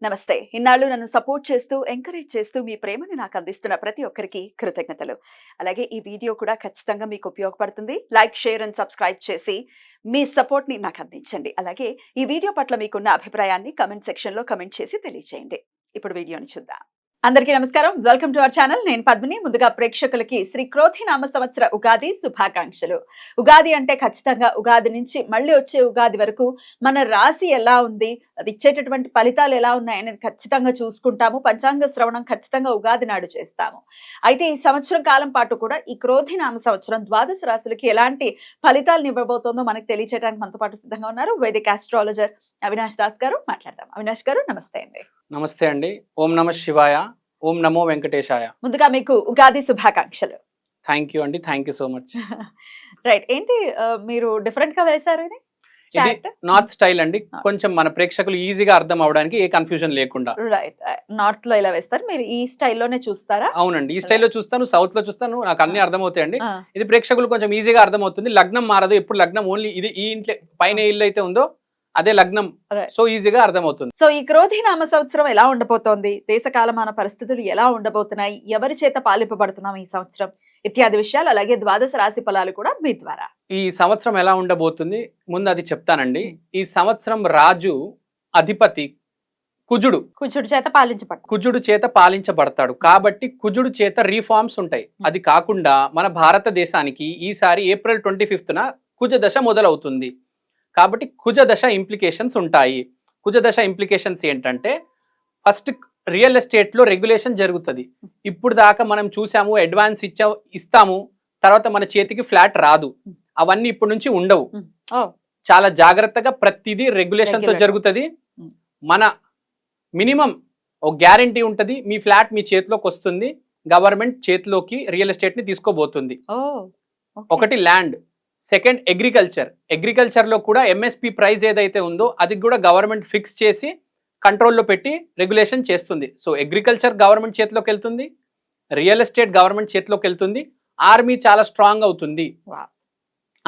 నమస్తే. ఇన్నాళ్ళు నన్ను సపోర్ట్ చేస్తూ, ఎంకరేజ్ చేస్తూ మీ ప్రేమని నాకు అందిస్తున్న ప్రతి ఒక్కరికి కృతజ్ఞతలు. అలాగే ఈ వీడియో కూడా ఖచ్చితంగా మీకు ఉపయోగపడుతుంది. లైక్, షేర్ అండ్ సబ్స్క్రైబ్ చేసి మీ సపోర్ట్‌ని నాకు అందించండి. అలాగే ఈ వీడియో పట్ల మీకున్న అభిప్రాయాన్ని కామెంట్ సెక్షన్‌లో కామెంట్ చేసి తెలియజేయండి. ఇప్పుడు వీడియోని చూద్దాం. అందరికీ నమస్కారం. Welcome to our channel. నేను పద్మిని. ముందుగా ప్రేక్షకులకి శ్రీ క్రోధి నామ సంవత్సర ఉగాది శుభాకాంక్షలు. ఉగాది అంటే ఖచ్చితంగా ఉగాది నుంచి మళ్ళీ వచ్చే ఉగాది వరకు మన రాశి ఎలా ఉంది, అది ఇచ్చేటటువంటి ఫలితాలు ఎలా ఉన్నాయి అనేది ఖచ్చితంగా చూసుకుంటాము. పంచాంగ శ్రవణం ఖచ్చితంగా ఉగాది నాడు చేస్తాము. అయితే ఈ సంవత్సరం కాలం పాటు కూడా ఈ క్రోధి నామ సంవత్సరం ద్వాదశ రాశులకి ఎలాంటి ఫలితాలను ఇవ్వబోతోందో మనకు తెలియచేయడానికి మనతో పాటు సిద్ధంగా ఉన్నారు వైదిక ఆస్ట్రాలజర్ అవినాష్ దాస్ గారు. మాట్లాడదాం. అవినాష్ గారు నమస్తే అండి. నమస్తే అండి. ఓం నమ శివాయ. ఓం నమో వెంకటేశాయ. ముందుగా మీకు ఉగాది శుభాకాంక్షలు. థ్యాంక్ యూ అండి. Thank you so much. Right. ఏంటి మీరు డిఫరెంట్ గా వేశారు ఇది? ఇది నార్త్ స్టైల్ అండి. కొంచెం మన ప్రేక్షకులు ఈజీగా అర్థం అవడానికి ఏ కన్ఫ్యూజన్ లేకుండా. రైట్. నార్త్ లో ఇలా వేస్తారు, మీరు ఈ స్టైల్లోనే చూస్తారా? అవునండి, ఈ స్టైల్లో చూస్తాను, సౌత్ లో చూస్తాను, నాకు అన్ని అర్థమవుతాయండి. ఇది ప్రేక్షకులు కొంచెం ఈజీగా అర్థమవుతుంది. లగ్నం మారదు, ఎప్పుడు లగ్నం ఓన్లీ ఇది ఈ ఇంట్లో పైన ఇల్లు అయితే ఉందో అదే లగ్నం. సో ఈజీగా అర్థమవుతుంది. సో ఈ క్రోధి నామ సంవత్సరం ఎలా ఉండబోతోంది, దేశకాలమాన పరిస్థితులు ఎలా ఉండబోతున్నాయి, ఎవరి చేత పాలింపబడుతున్నాం ఈ సంవత్సరం ఇత్యాది విషయాలు, అలాగే ద్వాదశ రాశి ఫలాలు కూడా మీ ద్వారా. ఈ సంవత్సరం ఎలా ఉండబోతుంది ముందు అది చెప్తానండి. ఈ సంవత్సరం రాజు అధిపతి కుజుడు కుజుడు చేత పాలించబడతాడు. కాబట్టి కుజుడు చేత రీఫార్మ్స్ ఉంటాయి. అది కాకుండా మన భారతదేశానికి ఈసారి ఏప్రిల్ 25న కుజ దశ మొదలవుతుంది. కాబట్టి కుజ దశ ఇంప్లికేషన్స్ ఉంటాయి. కుజ దశ ఇంప్లికేషన్స్ ఏంటంటే, ఫస్ట్ రియల్ ఎస్టేట్లో రెగ్యులేషన్ జరుగుతుంది. ఇప్పుడు దాకా మనం చూసాము, అడ్వాన్స్ ఇస్తాము, తర్వాత మన చేతికి ఫ్లాట్ రాదు. అవన్నీ ఇప్పటి నుంచి ఉండవు. చాలా జాగ్రత్తగా ప్రతిదీ రెగ్యులేషన్తో జరుగుతుంది. మన మినిమం ఒక గ్యారంటీ ఉంటుంది, మీ ఫ్లాట్ మీ చేతిలోకి వస్తుంది. గవర్నమెంట్ చేతిలోకి రియల్ ఎస్టేట్ని తీసుకోబోతుంది. ఒకటి ల్యాండ్, సెకండ్ అగ్రికల్చర్లో కూడా ఎంఎస్పి ప్రైస్ ఏదైతే ఉందో అది కూడా గవర్నమెంట్ ఫిక్స్ చేసి కంట్రోల్లో పెట్టి రెగ్యులేషన్ చేస్తుంది. సో అగ్రికల్చర్ గవర్నమెంట్ చేతిలోకి వెళ్తుంది, రియల్ ఎస్టేట్ గవర్నమెంట్ చేతిలోకి వెళ్తుంది. ఆర్మీ చాలా స్ట్రాంగ్ అవుతుంది.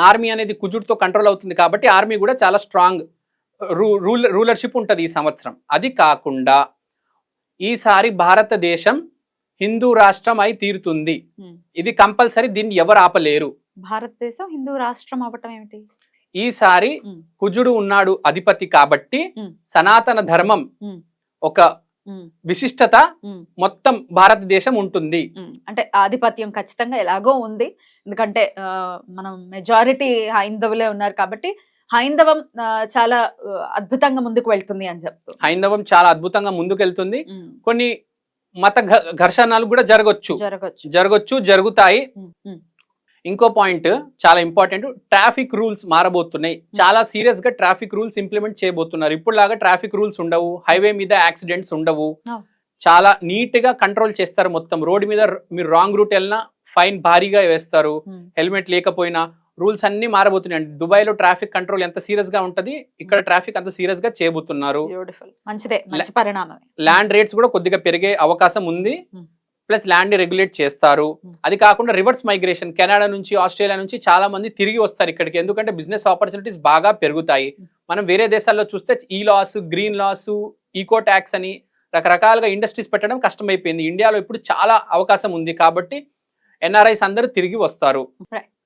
ఆర్మీ అనేది కుజుడితో కంట్రోల్ అవుతుంది కాబట్టి ఆర్మీ కూడా చాలా స్ట్రాంగ్ రూలర్షిప్ ఉంటుంది ఈ సంవత్సరం. అది కాకుండా ఈసారి భారతదేశం హిందూ రాష్ట్రం అయి తీరుతుంది. ఇది కంపల్సరీ, దీన్ని ఎవరు ఆపలేరు. భారతదేశం హిందూ రాష్ట్రం అవ్వటం ఏమిటి? ఈసారి కుజుడు ఉన్నాడు అధిపతి కాబట్టి సనాతన ధర్మం ఒక విశిష్టత మొత్తం భారతదేశం ఉంటుంది. అంటే ఆధిపత్యం ఖచ్చితంగా ఎలాగో ఉంది, ఎందుకంటే మనం మెజారిటీ హైందవులే ఉన్నారు కాబట్టి హైందవం చాలా అద్భుతంగా ముందుకు వెళ్తుంది అని చెప్తూ. హైందవం చాలా అద్భుతంగా ముందుకు వెళ్తుంది. కొన్ని మత ఘర్షణలు కూడా జరుగుతాయి. ఇంకో పాయింట్ చాలా ఇంపార్టెంట్, ట్రాఫిక్ రూల్స్ మారబోతున్నాయి. చాలా సీరియస్ గా ట్రాఫిక్ రూల్స్ ఇంప్లిమెంట్ చేయబోతున్నారు. ఇప్పుడు లాగా ట్రాఫిక్ రూల్స్ ఉండవు, హైవే మీద యాక్సిడెంట్స్ ఉండవు. చాలా నీట్ గా కంట్రోల్ చేస్తారు. మొత్తం రోడ్డు మీద మీరు రాంగ్ రూట్ వెళ్ళినా ఫైన్ భారీగా వేస్తారు. హెల్మెట్ లేకపోయినా రూల్స్ అన్ని మారబోతున్నాయి. దుబాయ్ లో ట్రాఫిక్ కంట్రోల్ ఎంత సీరియస్ గా ఉంటది, ఇక్కడ ట్రాఫిక్ అంత సీరియస్ గా చేయబోతున్నారు. ల్యాండ్ రేట్స్ కూడా కొద్దిగా పెరిగే అవకాశం ఉంది. ప్లస్ ల్యాండ్ రెగ్యులేట్ చేస్తారు. అది కాకుండా రివర్స్ మైగ్రేషన్, కెనడా నుంచి ఆస్ట్రేలియా నుంచి చాలా మంది తిరిగి వస్తారు ఇక్కడికి. ఎందుకంటే బిజినెస్ ఆపర్చునిటీస్ బాగా పెరుగుతాయి. మనం వేరే దేశాల్లో చూస్తే ఈ laws, green laws, eco tax అని రకరకాలుగా ఇండస్ట్రీస్ పెట్టడం కష్టమైపోయింది. ఇండియాలో ఇప్పుడు చాలా అవకాశం ఉంది కాబట్టి ఎన్ఆర్ఐస్ అందరూ తిరిగి వస్తారు.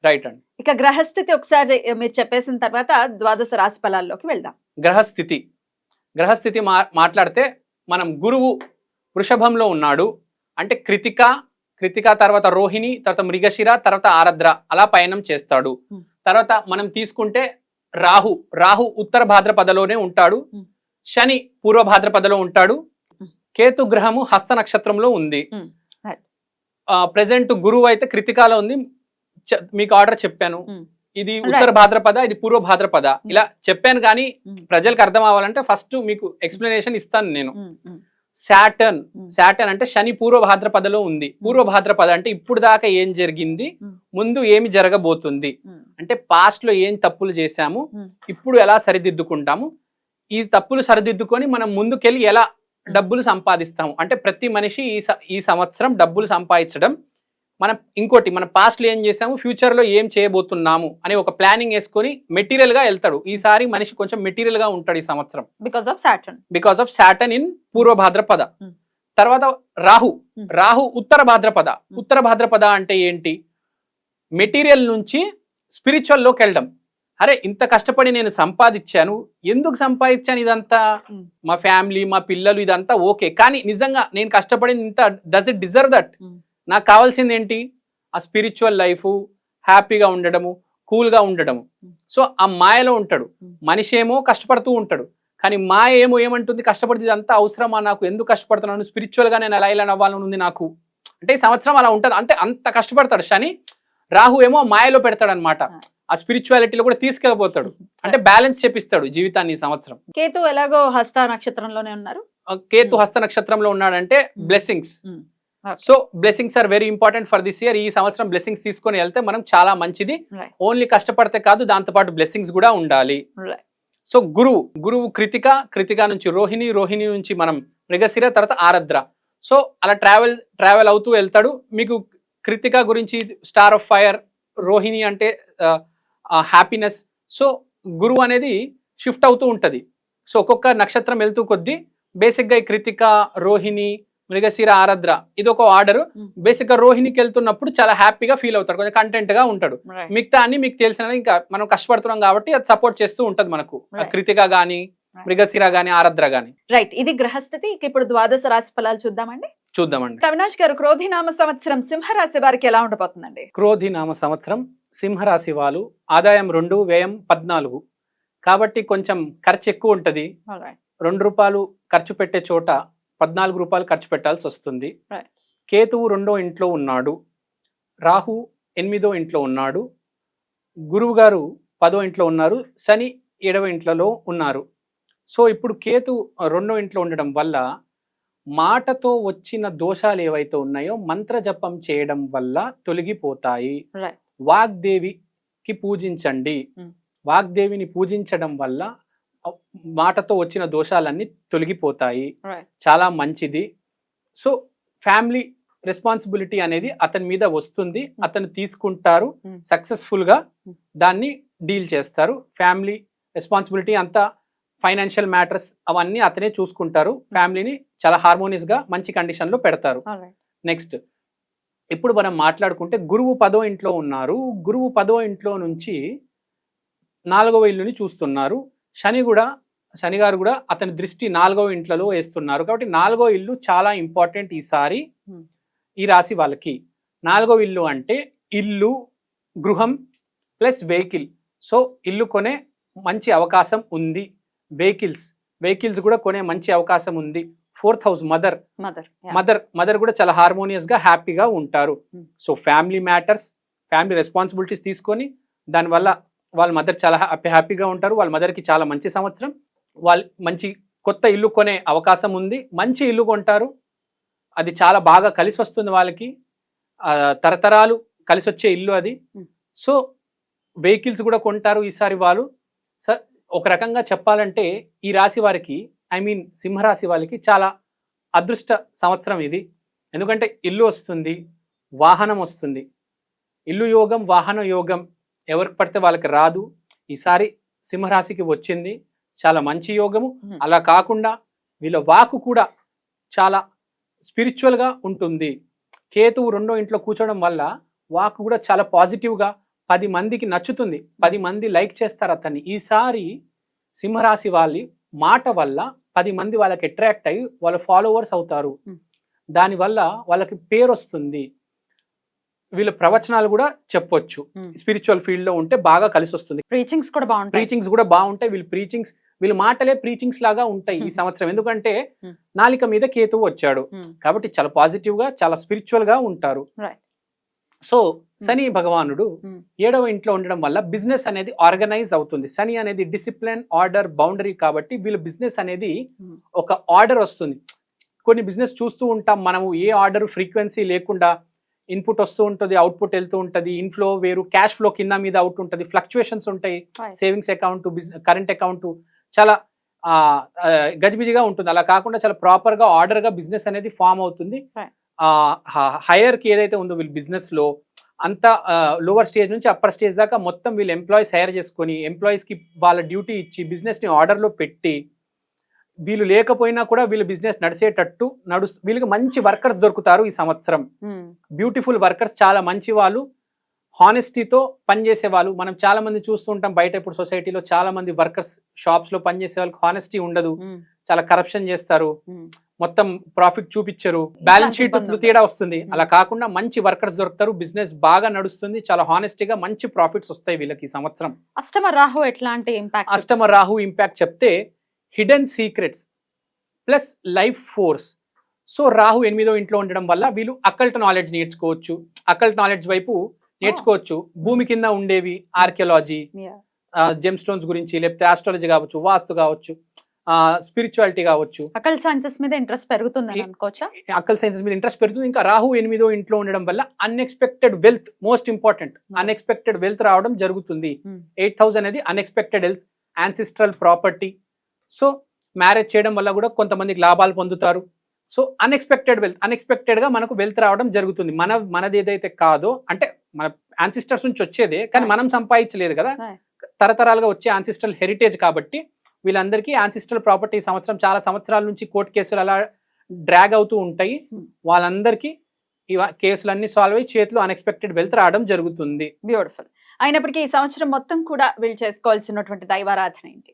రైట్ అండి. ఇక గ్రహస్థితి ఒకసారి మీరు చెప్పేసిన తర్వాత ద్వాదశ రాశి ఫలాల్లోకి వెళ్దాం. గ్రహస్థితి మాట్లాడితే మనం గురువు వృషభంలో ఉన్నాడు. అంటే కృతిక తర్వాత రోహిణి, తర్వాత మృగశిర, తర్వాత ఆరద్ర అలా పయనం చేస్తాడు. తర్వాత మనం తీసుకుంటే రాహు ఉత్తర భాద్రపదలోనే ఉంటాడు. శని పూర్వ భాద్రపదలో ఉంటాడు. కేతు గ్రహము హస్త నక్షత్రంలో ఉంది. ప్రెసెంట్ గురువు అయితే కృతికాలో ఉంది. మీకు ఆర్డర్ చెప్పాను, ఇది ఉత్తర భాద్రపద, ఇది పూర్వ భాద్రపద, ఇలా చెప్పాను. కానీ ప్రజలకు అర్థం అవ్వాలంటే ఫస్ట్ మీకు ఎక్స్ప్లెనేషన్ ఇస్తాను నేను. శాటర్న్ అంటే శని పూర్వ భాద్రపదలో ఉంది. పూర్వ భాద్రపద అంటే ఇప్పుడు దాకా ఏం జరిగింది, ముందు ఏమి జరగబోతుంది, అంటే పాస్ట్ లో ఏం తప్పులు చేశాము, ఇప్పుడు ఎలా సరిదిద్దుకుంటాము, ఈ తప్పులు సరిదిద్దుకొని మనం ముందుకెళ్ళి ఎలా డబ్బులు సంపాదిస్తాము. అంటే ప్రతి మనిషి ఈ సంవత్సరం డబ్బులు సంపాదించడం మనం ఇంకోటి మన పాస్ట్ లో ఏం చేసాము, ఫ్యూచర్ లో ఏం చేయబోతున్నాము అని ఒక ప్లానింగ్ వేసుకొని మెటీరియల్ గా వెళ్తాడు. ఈసారి మనిషి కొంచెం మెటీరియల్ గా ఉంటాడు ఈ సంవత్సరం బికాస్ ఆఫ్ సాటర్న్ ఇన్ పూర్వ భాద్రపద. తర్వాత రాహు ఉత్తర భాద్రపద. ఉత్తర భాద్రపద అంటే ఏంటి, మెటీరియల్ నుంచి స్పిరిచువల్ లోకి వెళ్ళడం. అరే ఇంత కష్టపడి నేను సంపాదించాను, ఎందుకు సంపాదించాను ఇదంతా, మా ఫ్యామిలీ మా పిల్లలు ఇదంతా ఓకే, కానీ నిజంగా నేను కష్టపడింది ఇంత, డస్ ఇట్ డిజర్వ్ దట్? నాకు కావాల్సింది ఏంటి, ఆ స్పిరిచువల్ లైఫ్, హ్యాపీగా ఉండడము, కూల్గా ఉండడము. సో ఆ మాయలో ఉంటాడు మనిషి. ఏమో కష్టపడుతూ ఉంటాడు, కానీ మాయ ఏమంటుంది, కష్టపడితే ఇదంతా అవసరమా నాకు, ఎందుకు కష్టపడుతున్నాను, స్పిరిచువల్గా నేను ఇలా అవ్వాలని ఉంది నాకు అంటే. ఈ సంవత్సరం అలా ఉంటుంది అంటే అంత కష్టపడతాడు శని. రాహు ఏమో మాయలో పెడతాడు అనమాట, ఆ స్పిరిచువాలిటీలో కూడా తీసుకెళ్ళిపోతాడు, అంటే బ్యాలెన్స్ చేపిస్తాడు జీవితాన్ని ఈ సంవత్సరం. కేతు ఎలాగో హస్త నక్షత్రంలోనే ఉన్నారు. కేతు హస్త నక్షత్రంలో ఉన్నాడంటే blessings. So blessings are very important for this year. ఈ సంవత్సరం బ్లెస్సింగ్స్ తీసుకొని వెళ్తే మనం చాలా మంచిది. ఓన్లీ కష్టపడితే కాదు, దాంతో పాటు బ్లెస్సింగ్స్ కూడా ఉండాలి. సో గురువు కృతిక నుంచి రోహిణి నుంచి మనం మృగశిర, తర్వాత ఆరద్ర. సో అలా ట్రావెల్ అవుతూ వెళ్తాడు. మీకు కృతిక గురించి స్టార్ ఆఫ్ ఫైర్, రోహిణి అంటే హ్యాపీనెస్. సో గురువు అనేది షిఫ్ట్ అవుతూ ఉంటది. సో ఒక్కొక్క నక్షత్రం వెళ్తూ కొద్దీ బేసిక్గా ఈ కృతిక, రోహిణి, మృగశిర, ఆరద్ర ఇది ఒక ఆర్డర్. బేసిక్ గా రోహిణికి వెళ్తున్నప్పుడు చాలా హ్యాపీగా ఫీల్ అవుతాడు, కొంచెం కంటెంట్ గా ఉంటాడు. మిగతా అన్ని మీకు తెలిసిన, ఇంకా మనం కష్టపడుతున్నాం కాబట్టి అది సపోర్ట్ చేస్తూ ఉంటది మనకు, కృతిక గాని, మృగశిర గాని, ఆరద్ర గాని. రైట్, ఇది గ్రహస్థితి. ఇప్పుడు ద్వాదశ రాశి ఫలాలు చూద్దామండి. అవినాష్ గారు, క్రోధినామ సంవత్సరం సింహరాశి వారికి ఎలా ఉండబోతుందండి? క్రోధినామ సంవత్సరం సింహరాశి వాళ్ళు ఆదాయం 2, వ్యయం 14, కాబట్టి కొంచెం ఖర్చు ఎక్కువ ఉంటది. 2 రూపాయలు ఖర్చు పెట్టే చోట 14 రూపాయలు ఖర్చు పెట్టాల్సి వస్తుంది. కేతువు 2వ ఇంట్లో ఉన్నాడు, రాహు 8వ ఇంట్లో ఉన్నాడు, గురువు గారు 10వ ఇంట్లో ఉన్నారు, శని 7వ ఇంట్లో ఉన్నారు. సో ఇప్పుడు కేతు 2వ ఇంట్లో ఉండడం వల్ల మాటతో వచ్చిన దోషాలు ఏవైతే ఉన్నాయో మంత్ర జపం చేయడం వల్ల తొలగిపోతాయి. వాగ్దేవికి పూజించండి. వాగ్దేవిని పూజించడం వల్ల మాటతో వచ్చిన దోషాలన్నీ తొలగిపోతాయి, చాలా మంచిది. సో ఫ్యామిలీ రెస్పాన్సిబిలిటీ అనేది అతని మీద వస్తుంది, అతను తీసుకుంటారు, సక్సెస్ఫుల్ గా దాన్ని డీల్ చేస్తారు. ఫ్యామిలీ రెస్పాన్సిబిలిటీ అంతా, ఫైనాన్షియల్ మ్యాటర్స్ అవన్నీ అతనే చూసుకుంటారు. ఫ్యామిలీని చాలా హార్మోనియస్ గా మంచి కండిషన్ లో పెడతారు. నెక్స్ట్ ఇప్పుడు మనం మాట్లాడుకుంటే గురువు 10వ ఇంట్లో ఉన్నారు. గురువు 10వ ఇంట్లో నుంచి 4వ ఇల్లుని చూస్తున్నారు. శని గారు కూడా అతని దృష్టి 4వ ఇంట్లో వేస్తున్నారు. కాబట్టి 4వ ఇల్లు చాలా ఇంపార్టెంట్ ఈసారి ఈ రాశి వాళ్ళకి. 4వ ఇల్లు అంటే ఇల్లు, గృహం ప్లస్ వెహికల్. సో ఇల్లు కొనే మంచి అవకాశం ఉంది. వెహికల్స్ కూడా కొనే మంచి అవకాశం ఉంది. 4th హౌస్ మదర్ కూడా చాలా హార్మోనియస్ గా హ్యాపీగా ఉంటారు. So family matters, family responsibilities తీసుకొని దానివల్ల వాళ్ళ మదర్ చాలా హ్యాపీగా ఉంటారు. వాళ్ళ మదర్కి చాలా మంచి సంవత్సరం. వాళ్ళు మంచి కొత్త ఇల్లు కొనే అవకాశం ఉంది. మంచి ఇల్లు కొంటారు, అది చాలా బాగా కలిసి వస్తుంది వాళ్ళకి, తరతరాలు కలిసి వచ్చే ఇల్లు అది. సో వెహికల్స్ కూడా కొంటారు ఈసారి వాళ్ళు. ఒక రకంగా చెప్పాలంటే ఈ రాశి వారికి, సింహరాశి వాళ్ళకి చాలా అదృష్ట సంవత్సరం ఇది. ఎందుకంటే ఇల్లు వస్తుంది, వాహనం వస్తుంది. ఇల్లు యోగం, వాహన యోగం ఎవరికి పడితే వాళ్ళకి రాదు. ఈసారి సింహరాశికి వచ్చింది, చాలా మంచి యోగము. అలా కాకుండా వీళ్ళ వాకు కూడా చాలా స్పిరిచువల్గా ఉంటుంది. కేతువు 2వ ఇంట్లో కూర్చోవడం వల్ల వాకు కూడా చాలా పాజిటివ్గా 10 మందికి నచ్చుతుంది, 10 మంది లైక్ చేస్తారు అతన్ని. ఈసారి సింహరాశి వాళ్ళ మాట వల్ల 10 మంది వాళ్ళకి అట్రాక్ట్ అయ్యి వాళ్ళ ఫాలోవర్స్ అవుతారు. దానివల్ల వాళ్ళకి పేరు వస్తుంది. వీళ్ళ ప్రవచనాలు కూడా చెప్పొచ్చు. స్పిరిచువల్ ఫీల్డ్ లో ఉంటే బాగా కలిసి వస్తుంది. ప్రీచింగ్స్ కూడా బాగుంటాయి. వీళ్ళ మాటలే ప్రీచింగ్స్ లాగా ఉంటాయి ఈ సంవత్సరం. ఎందుకంటే నాలిక మీద కేతువు వచ్చాడు కాబట్టి చాలా పాజిటివ్ గా, చాలా స్పిరిచువల్ గా ఉంటారు. సో శని భగవానుడు 7వ ఇంట్లో ఉండడం వల్ల బిజినెస్ అనేది ఆర్గనైజ్ అవుతుంది. శని అనేది డిసిప్లిన్, ఆర్డర్, బౌండరీ. కాబట్టి వీళ్ళ బిజినెస్ అనేది ఒక ఆర్డర్ వస్తుంది. కొన్ని బిజినెస్ చూస్తూ ఉంటాం మనము, ఏ ఆర్డర్ ఫ్రీక్వెన్సీ లేకుండా ఇన్పుట్ వస్తూ ఉంటుంది, అవుట్పుట్ వెళ్తూ ఉంటుంది. ఇన్ఫ్లో వేరు, క్యాష్ ఫ్లో కింద మీద అవుట్ ఉంటుంది, ఫ్లక్చుయేషన్స్ ఉంటాయి. సేవింగ్స్ అకౌంట్, కరెంట్ అకౌంట్ చాలా గజిబిజిగా ఉంటుంది. అలా కాకుండా చాలా ప్రాపర్ గా, ఆర్డర్ గా బిజినెస్ అనేది ఫామ్ అవుతుంది. హైయర్కి ఏదైతే ఉందో వీళ్ళు బిజినెస్లో అంత లోవర్ స్టేజ్ నుంచి అప్పర్ స్టేజ్ దాకా మొత్తం వీళ్ళు ఎంప్లాయీస్ హైర్ చేసుకొని ఎంప్లాయీస్కి వాళ్ళ డ్యూటీ ఇచ్చి బిజినెస్ని ఆర్డర్లో పెట్టి వీళ్ళు లేకపోయినా కూడా వీళ్ళు బిజినెస్ నడిచేటట్టు వీళ్ళకి మంచి వర్కర్స్ దొరుకుతారు ఈ సంవత్సరం. బ్యూటిఫుల్ వర్కర్స్, చాలా మంచి వాళ్ళు, హానెస్టీతో పనిచేసే వాళ్ళు. మనం చాలా మంది చూస్తుంటాం బయట ఇప్పుడు సొసైటీలో చాలా మంది వర్కర్స్ షాప్స్ లో పనిచేసే వాళ్ళకి హానెస్టీ ఉండదు, చాలా కరప్షన్ చేస్తారు, మొత్తం ప్రాఫిట్ చూపించరు, బ్యాలెన్స్ షీట్ తేడా వస్తుంది. అలా కాకుండా మంచి వర్కర్స్ దొరుకుతారు, బిజినెస్ బాగా నడుస్తుంది, చాలా హానెస్టీగా మంచి ప్రాఫిట్స్ వస్తాయి వీళ్ళకి ఈ సంవత్సరం. అష్టమ రాహు ఎట్లాంటి ఇంపాక్ట్? అష్టమ రాహు ఇంపాక్ట్ చెప్తే hidden secrets plus life force. So Rahu 8వ ఇంట్లో ఉండడం వల్ల వీళ్ళు అకల్ట్ నాలెడ్జ్ నేర్చుకోవచ్చు, అకల్ట్ నాలెడ్జ్ వైపు నేర్చుకోవచ్చు. భూమి కింద ఉండేవి ఆర్కియాలజీ, జెమ్ స్టోన్స్ గురించి, లేకపోతే ఆస్ట్రాలజీ కావచ్చు, వాస్తు కావచ్చు, స్పిరిచువాలిటీ కావచ్చు. అకల్ట్ సైన్సెస్ మీద ఇంట్రెస్ట్ పెరుగుతుంది అనుకోవచ్చా? అకల్ట్ సైన్సెస్ మీద ఇంట్రెస్ట్ పెరుగుతుంది. ఇంకా రాహు 8వ ఇంట్లో ఉండడం వల్ల unexpected wealth, most important, unexpected wealth రావడం జరుగుతుంది. 8,000 అనేది unexpected wealth, ancestral property. So marriage చేయడం వల్ల కూడా కొంతమందికి లాభాలు పొందుతారు. సో అన్ఎక్స్పెక్టెడ్ గా మనకు వెల్త్ రావడం జరుగుతుంది. మనది ఏదైతే కాదో, అంటే మన యాన్సిస్టర్స్ నుంచి వచ్చేదే, కానీ మనం సంపాదించలేదు కదా, తరతరాలుగా వచ్చే యాన్సిస్ట్రల్ హెరిటేజ్. కాబట్టి వీళ్ళందరికీ యాన్సిస్ట్రల్ ప్రాపర్టీ సంవత్సరం చాలా సంవత్సరాల నుంచి కోర్టు కేసులు అలా డ్రాగ్ అవుతూ ఉంటాయి. వాళ్ళందరికీ కేసులన్నీ సాల్వ్ అయ్యి చేతిలో అన్ఎక్స్పెక్టెడ్ వెల్త్ రావడం జరుగుతుంది. బ్యూటిఫుల్. అయినప్పటికీ ఈ సంవత్సరం మొత్తం కూడా వీళ్ళు చేసుకోవాల్సినటువంటి దైవారాధన ఏంటి?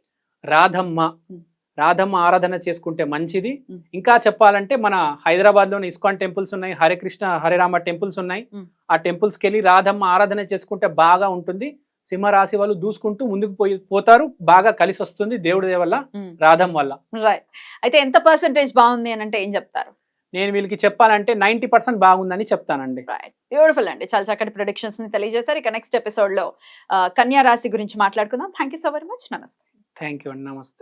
రాధమ్మ ఆరాధన చేసుకుంటే మంచిది. ఇంకా చెప్పాలంటే మన హైదరాబాద్ లోని ఇస్కాన్ టెంపుల్స్ ఉన్నాయి, హరే కృష్ణ హరే రామ టెంపుల్స్ ఉన్నాయి. ఆ టెంపుల్స్కి వెళ్ళి రాధమ్మ ఆరాధన చేసుకుంటే బాగా ఉంటుంది. సింహరాశి వాళ్ళు దూసుకుంటూ ముందుకు పోతారు, బాగా కలిసి వస్తుంది దేవుడి వల్ల, రాధం వల్ల. రైట్. అయితే ఎంత పర్సెంటేజ్ బాగుంది అని అంటే ఏం చెప్తారు? నేను వీళ్ళకి చెప్పాలంటే 90% బాగుందని చెప్తానండి. రైట్, బ్యూటిఫుల్ అండి. చాలా చక్కటి ప్రొడిక్షన్స్ ని తెలియజేశారు. ఇక నెక్స్ట్ ఎపిసోడ్ లో కన్యా రాశి గురించి మాట్లాడుకుందాం. Thank you so very much. నమస్తే. థ్యాంక్ యూ అండి. నమస్తే.